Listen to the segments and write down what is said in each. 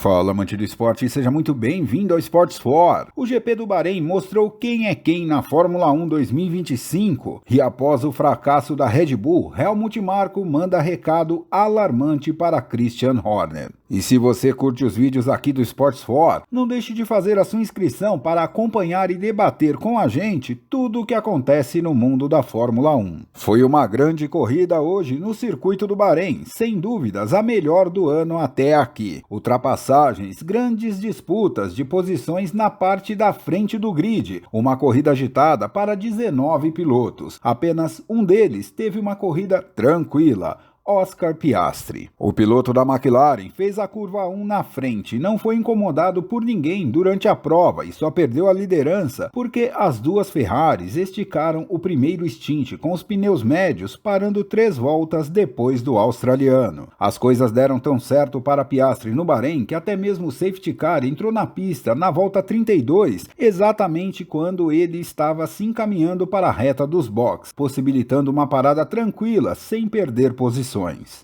Fala, amante do esporte, e seja muito bem-vindo ao Sports For. O GP do Bahrein mostrou quem é quem na Fórmula 1 2025 e após o fracasso da Red Bull, Helmut Marko manda recado alarmante para Christian Horner. E se você curte os vídeos aqui do Sports For, não deixe de fazer a sua inscrição para acompanhar e debater com a gente tudo o que acontece no mundo da Fórmula 1. Foi uma grande corrida hoje no circuito do Bahrein, sem dúvidas a melhor do ano até aqui. Ultrapassagens, grandes disputas de posições na parte da frente do grid, uma corrida agitada para 19 pilotos. Apenas um deles teve uma corrida tranquila: Oscar Piastri. O piloto da McLaren fez a curva 1 na frente e não foi incomodado por ninguém durante a prova e só perdeu a liderança porque as duas Ferraris esticaram o primeiro stint com os pneus médios, parando 3 voltas depois do australiano. As coisas deram tão certo para Piastri no Bahrein que até mesmo o safety car entrou na pista na volta 32, exatamente quando ele estava se encaminhando para a reta dos boxes, possibilitando uma parada tranquila sem perder posição.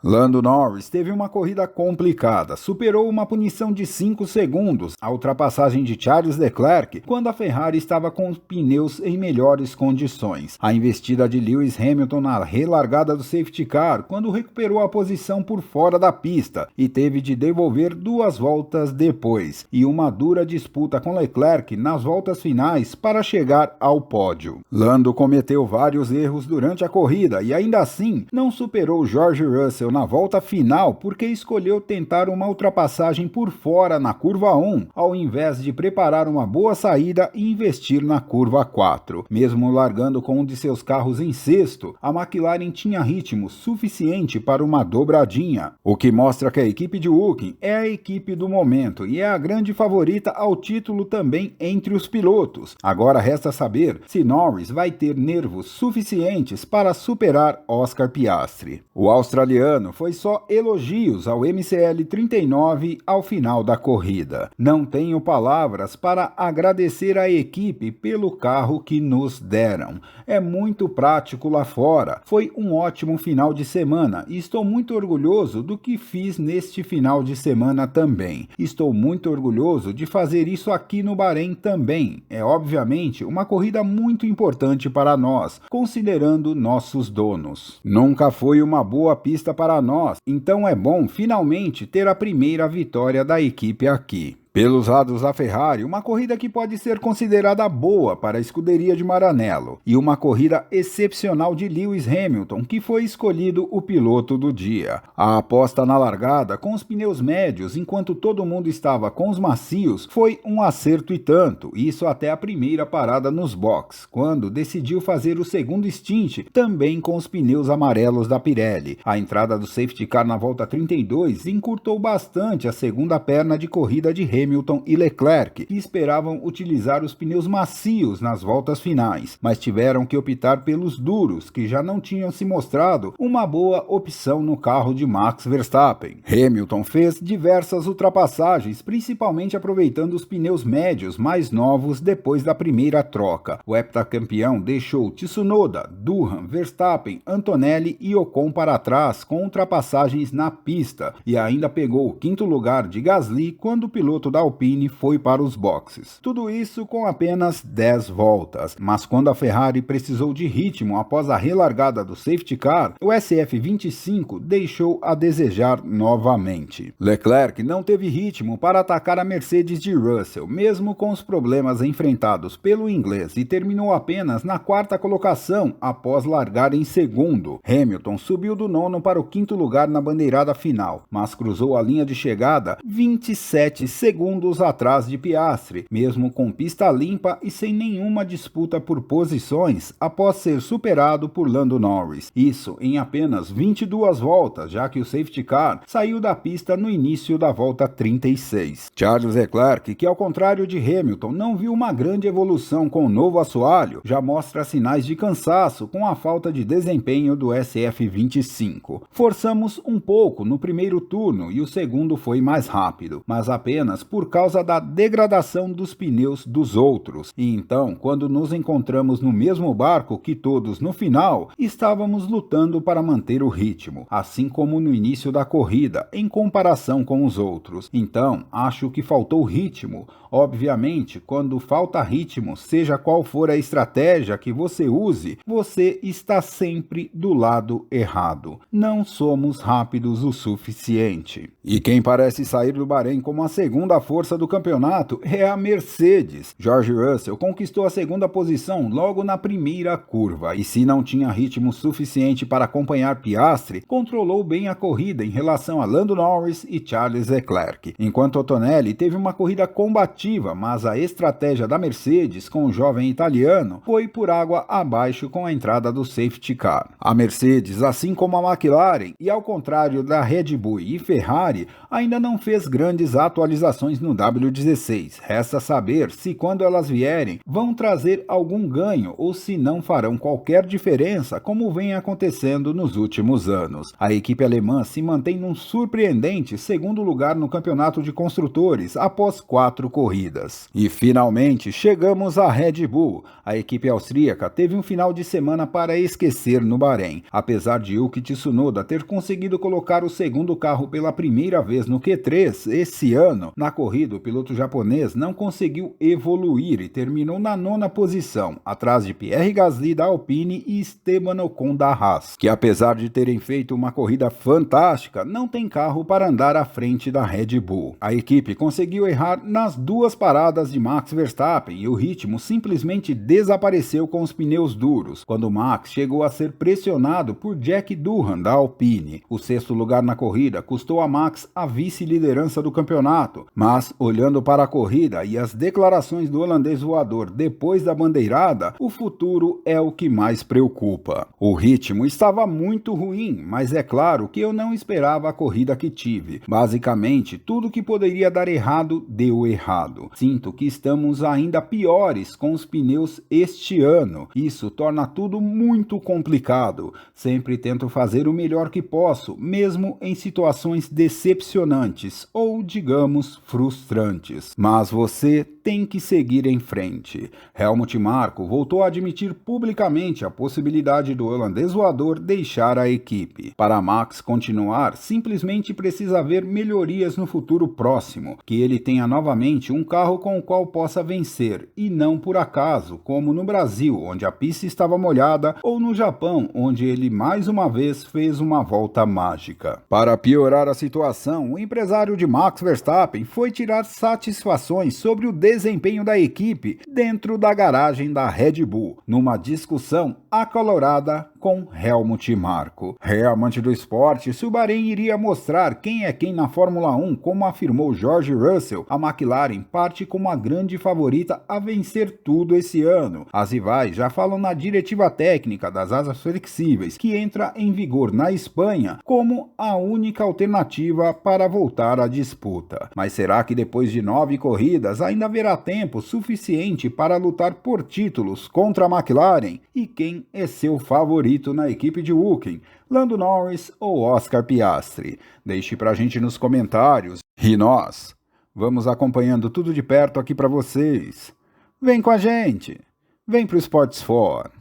Lando Norris teve uma corrida complicada, superou uma punição de 5 segundos, a ultrapassagem de Charles Leclerc, quando a Ferrari estava com os pneus em melhores condições. A investida de Lewis Hamilton na relargada do safety car, quando recuperou a posição por fora da pista e teve de devolver 2 voltas depois, e uma dura disputa com Leclerc nas voltas finais para chegar ao pódio. Lando cometeu vários erros durante a corrida e ainda assim não superou George Russell na volta final porque escolheu tentar uma ultrapassagem por fora na curva 1, ao invés de preparar uma boa saída e investir na curva 4. Mesmo largando com um de seus carros em sexto, a McLaren tinha ritmo suficiente para uma dobradinha, o que mostra que a equipe de Woking é a equipe do momento e é a grande favorita ao título também entre os pilotos. Agora resta saber se Norris vai ter nervos suficientes para superar Oscar Piastri. O australiano foi só elogios ao MCL 39 ao final da corrida. Não tenho palavras para agradecer à equipe pelo carro que nos deram. É muito prático lá fora. Foi um ótimo final de semana e estou muito orgulhoso do que fiz neste final de semana também. Estou muito orgulhoso de fazer isso aqui no Bahrein também. É obviamente uma corrida muito importante para nós, considerando nossos donos. Nunca foi uma boa pista para nós, então é bom finalmente ter a primeira vitória da equipe aqui. Pelos lados da Ferrari, uma corrida que pode ser considerada boa para a escuderia de Maranello e uma corrida excepcional de Lewis Hamilton, que foi escolhido o piloto do dia. A aposta na largada com os pneus médios enquanto todo mundo estava com os macios foi um acerto e tanto, isso até a primeira parada nos boxes, quando decidiu fazer o segundo stint também com os pneus amarelos da Pirelli. A entrada do safety car na volta 32 encurtou bastante a segunda perna de corrida de Hamilton e Leclerc, que esperavam utilizar os pneus macios nas voltas finais, mas tiveram que optar pelos duros, que já não tinham se mostrado uma boa opção no carro de Max Verstappen. Hamilton fez diversas ultrapassagens, principalmente aproveitando os pneus médios mais novos depois da primeira troca. O heptacampeão deixou Tsunoda, Durham, Verstappen, Antonelli e Ocon para trás com ultrapassagens na pista e ainda pegou o 5º lugar de Gasly quando o piloto da Alpine foi para os boxes. Tudo isso com apenas 10 voltas, mas quando a Ferrari precisou de ritmo após a relargada do safety car, o SF25 deixou a desejar novamente. Leclerc não teve ritmo para atacar a Mercedes de Russell, mesmo com os problemas enfrentados pelo inglês, e terminou apenas na 4ª colocação após largar em segundo. Hamilton subiu do 9º para o 5º lugar na bandeirada final, mas cruzou a linha de chegada 27 segundos atrás de Piastri, mesmo com pista limpa e sem nenhuma disputa por posições após ser superado por Lando Norris. Isso em apenas 22 voltas, já que o safety car saiu da pista no início da volta 36. Charles Leclerc, que ao contrário de Hamilton não viu uma grande evolução com o novo assoalho, já mostra sinais de cansaço com a falta de desempenho do SF25. Forçamos um pouco no primeiro turno e o segundo foi mais rápido, mas apenas por causa da degradação dos pneus dos outros. E então, quando nos encontramos no mesmo barco que todos no final, estávamos lutando para manter o ritmo, assim como no início da corrida, em comparação com os outros. Então, acho que faltou ritmo. Obviamente, quando falta ritmo, seja qual for a estratégia que você use, você está sempre do lado errado. Não somos rápidos o suficiente. E quem parece sair do Bahrein como a segunda força do campeonato é a Mercedes. George Russell conquistou a segunda posição logo na primeira curva, e se não tinha ritmo suficiente para acompanhar Piastri, controlou bem a corrida em relação a Lando Norris e Charles Leclerc. Enquanto Antonelli teve uma corrida combativa, mas a estratégia da Mercedes com o jovem italiano foi por água abaixo com a entrada do safety car. A Mercedes, assim como a McLaren, e ao contrário da Red Bull e Ferrari, ainda não fez grandes atualizações no W16. Resta saber se quando elas vierem vão trazer algum ganho ou se não farão qualquer diferença, como vem acontecendo nos últimos anos. A equipe alemã se mantém num surpreendente segundo lugar no campeonato de construtores após 4 corridas. E finalmente chegamos à Red Bull. A equipe austríaca teve um final de semana para esquecer no Bahrein. Apesar de Yuki Tsunoda ter conseguido colocar o segundo carro pela primeira vez no Q3 esse ano, na corrida o piloto japonês não conseguiu evoluir e terminou na 9ª posição, atrás de Pierre Gasly da Alpine e Esteban Ocon da Haas, que apesar de terem feito uma corrida fantástica, não tem carro para andar à frente da Red Bull. A equipe conseguiu errar nas duas paradas de Max Verstappen e o ritmo simplesmente desapareceu com os pneus duros, quando Max chegou a ser pressionado por Jack Doohan da Alpine. O 6º lugar na corrida custou a Max a vice-liderança do campeonato, mas olhando para a corrida e as declarações do holandês voador depois da bandeirada, o futuro é o que mais preocupa. O ritmo estava muito ruim, mas é claro que eu não esperava a corrida que tive. Basicamente, tudo que poderia dar errado, deu errado. Sinto que estamos ainda piores com os pneus este ano. Isso torna tudo muito complicado. Sempre tento fazer o melhor que posso, mesmo em situações decepcionantes ou, digamos, frustrantes. Mas você tem que seguir em frente. Helmut Marko voltou a admitir publicamente a possibilidade do holandês voador deixar a equipe. Para Max continuar, simplesmente precisa haver melhorias no futuro próximo, que ele tenha novamente um carro com o qual possa vencer, e não por acaso, como no Brasil, onde a pista estava molhada, ou no Japão, onde ele mais uma vez fez uma volta mágica. Para piorar a situação, o empresário de Max Verstappen foi tirar satisfações sobre o desempenho da equipe dentro da garagem da Red Bull, numa discussão acalorada com Helmut Marko. Amante do esporte, se o Bahrein iria mostrar quem é quem na Fórmula 1, como afirmou George Russell, a McLaren parte como a grande favorita a vencer tudo esse ano. As rivais já falam na diretiva técnica das asas flexíveis, que entra em vigor na Espanha como a única alternativa para voltar à disputa. Mas será que depois de 9 corridas ainda haverá tempo suficiente para lutar por títulos contra a McLaren? E quem é seu favorito na equipe de Woking? Lando Norris ou Oscar Piastri? Deixe pra gente nos comentários. E nós vamos acompanhando tudo de perto aqui para vocês. Vem com a gente! Vem pro Sports 4!